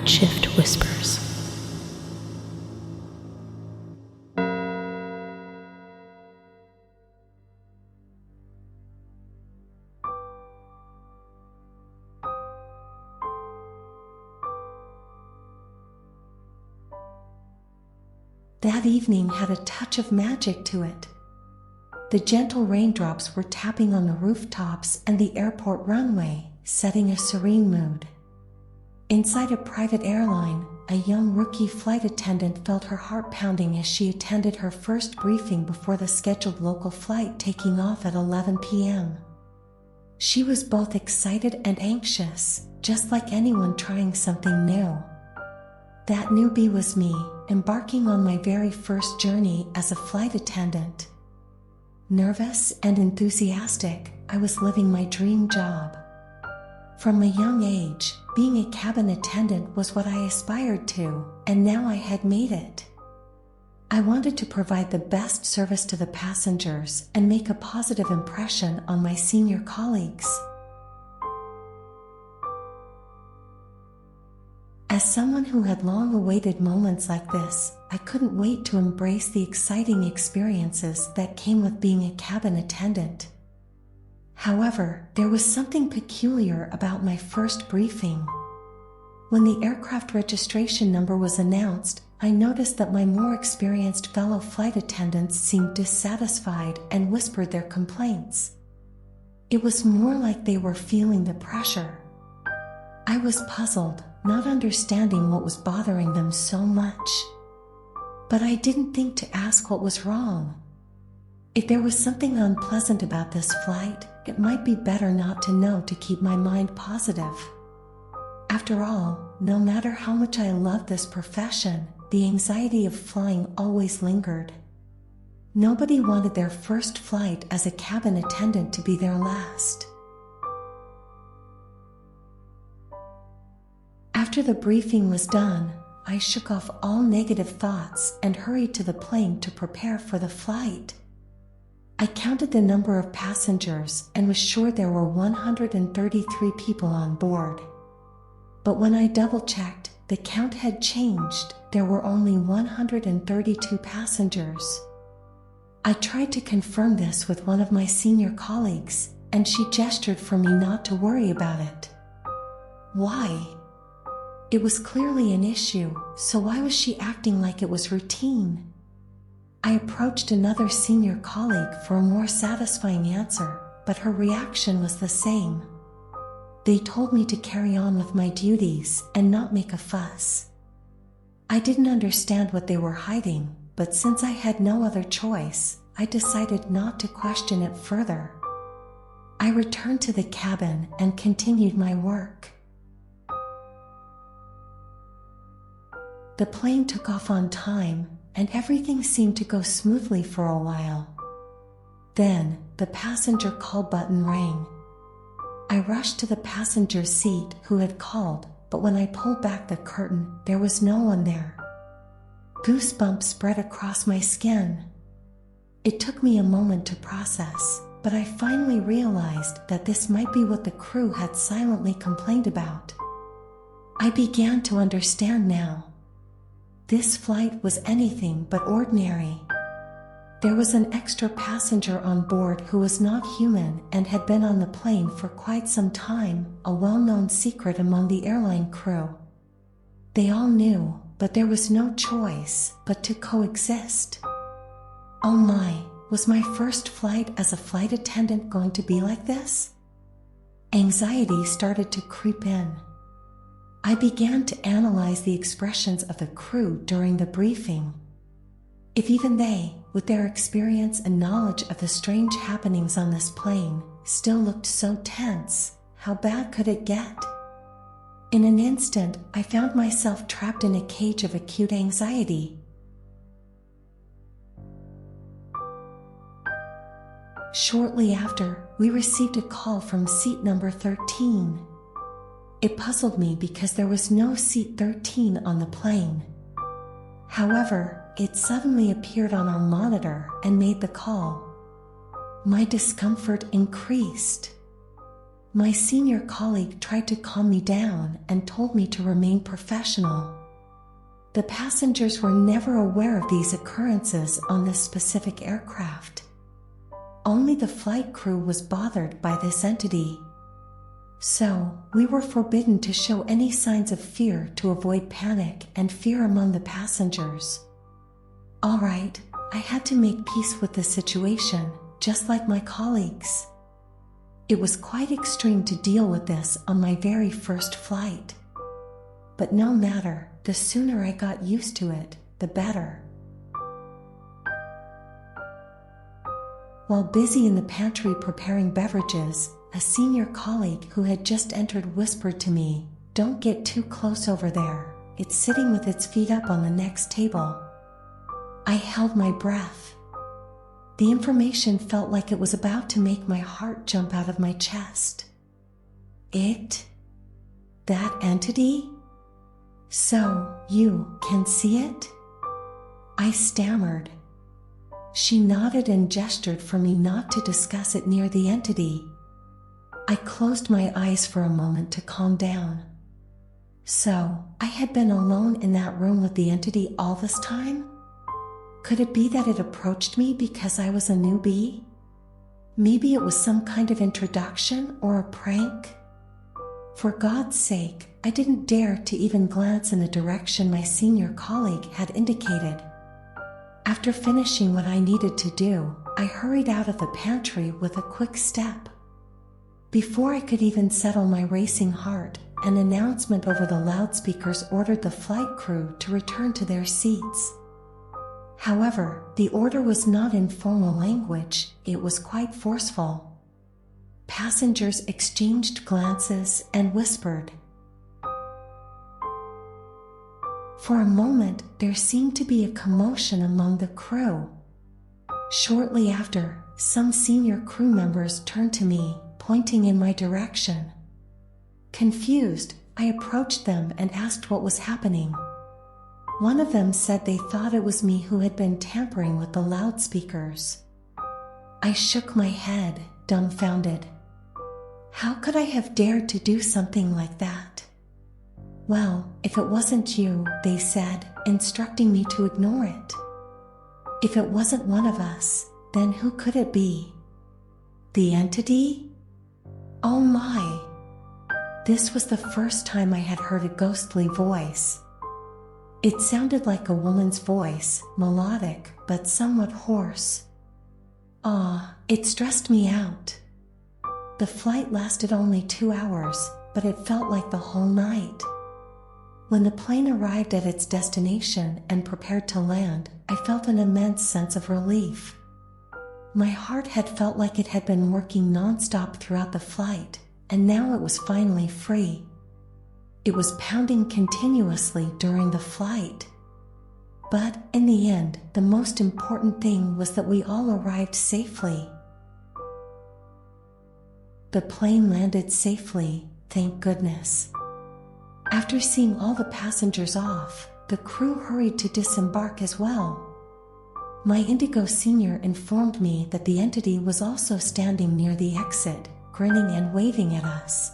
Night Shift Whispers. That evening had a touch of magic to it. The gentle raindrops were tapping on the rooftops and the airport runway, setting a serene mood. Inside a private airline, a young rookie flight attendant felt her heart pounding as she attended her first briefing before the scheduled local flight taking off at 11 p.m. She was both excited and anxious, just like anyone trying something new. That newbie was me, embarking on my very first journey as a flight attendant. Nervous and enthusiastic, I was living my dream job. From a young age, being a cabin attendant was what I aspired to, and now I had made it. I wanted to provide the best service to the passengers and make a positive impression on my senior colleagues. As someone who had long awaited moments like this, I couldn't wait to embrace the exciting experiences that came with being a cabin attendant. However, there was something peculiar about my first briefing. When the aircraft registration number was announced, I noticed that my more experienced fellow flight attendants seemed dissatisfied and whispered their complaints. It was more like they were feeling the pressure. I was puzzled, not understanding what was bothering them so much. But I didn't think to ask what was wrong. If there was something unpleasant about this flight, it might be better not to know to keep my mind positive. After all, no matter how much I loved this profession, the anxiety of flying always lingered. Nobody wanted their first flight as a cabin attendant to be their last. After the briefing was done, I shook off all negative thoughts and hurried to the plane to prepare for the flight. I counted the number of passengers and was sure there were 133 people on board. But when I double-checked, the count had changed. There were only 132 passengers. I tried to confirm this with one of my senior colleagues, and she gestured for me not to worry about it. Why? It was clearly an issue, so why was she acting like it was routine? I approached another senior colleague for a more satisfying answer, but her reaction was the same. They told me to carry on with my duties and not make a fuss. I didn't understand what they were hiding, but since I had no other choice, I decided not to question it further. I returned to the cabin and continued my work. The plane took off on time, and everything seemed to go smoothly for a while. Then, the passenger call button rang. I rushed to the passenger seat who had called, but when I pulled back the curtain, there was no one there. Goosebumps spread across my skin. It took me a moment to process, but I finally realized that this might be what the crew had silently complained about. I began to understand now. This flight was anything but ordinary. There was an extra passenger on board who was not human and had been on the plane for quite some time, a well-known secret among the airline crew. They all knew, but there was no choice but to coexist. Oh my, was my first flight as a flight attendant going to be like this? Anxiety started to creep in. I began to analyze the expressions of the crew during the briefing. If even they, with their experience and knowledge of the strange happenings on this plane, still looked so tense, how bad could it get? In an instant, I found myself trapped in a cage of acute anxiety. Shortly after, we received a call from seat number 13. It puzzled me because there was no seat 13 on the plane. However, it suddenly appeared on our monitor and made the call. My discomfort increased. My senior colleague tried to calm me down and told me to remain professional. The passengers were never aware of these occurrences on this specific aircraft. Only the flight crew was bothered by this entity. So, we were forbidden to show any signs of fear to avoid panic and fear among the passengers. Alright, I had to make peace with the situation, just like my colleagues. It was quite extreme to deal with this on my very first flight. But no matter, the sooner I got used to it, the better. While busy in the pantry preparing beverages, a senior colleague who had just entered whispered to me, "Don't get too close over there, it's sitting with its feet up on the next table." I held my breath. The information felt like it was about to make my heart jump out of my chest. It? That entity? So, you can see it? I stammered. She nodded and gestured for me not to discuss it near the entity. I closed my eyes for a moment to calm down. So, I had been alone in that room with the entity all this time? Could it be that it approached me because I was a newbie? Maybe it was some kind of introduction or a prank? For God's sake, I didn't dare to even glance in the direction my senior colleague had indicated. After finishing what I needed to do, I hurried out of the pantry with a quick step. Before I could even settle my racing heart, an announcement over the loudspeakers ordered the flight crew to return to their seats. However, the order was not in formal language, it was quite forceful. Passengers exchanged glances and whispered. For a moment, there seemed to be a commotion among the crew. Shortly after, some senior crew members turned to me, pointing in my direction. Confused, I approached them and asked what was happening. One of them said they thought it was me who had been tampering with the loudspeakers. I shook my head, dumbfounded. How could I have dared to do something like that? Well, if it wasn't you, they said, instructing me to ignore it. If it wasn't one of us, then who could it be? The entity? Oh my! This was the first time I had heard a ghostly voice. It sounded like a woman's voice, melodic, but somewhat hoarse. It stressed me out. The flight lasted only 2 hours, but it felt like the whole night. When the plane arrived at its destination and prepared to land, I felt an immense sense of relief. My heart had felt like it had been working non-stop throughout the flight, and now it was finally free. It was pounding continuously during the flight. But, in the end, the most important thing was that we all arrived safely. The plane landed safely, thank goodness. After seeing all the passengers off, the crew hurried to disembark as well. My Indigo senior informed me that the entity was also standing near the exit, grinning and waving at us.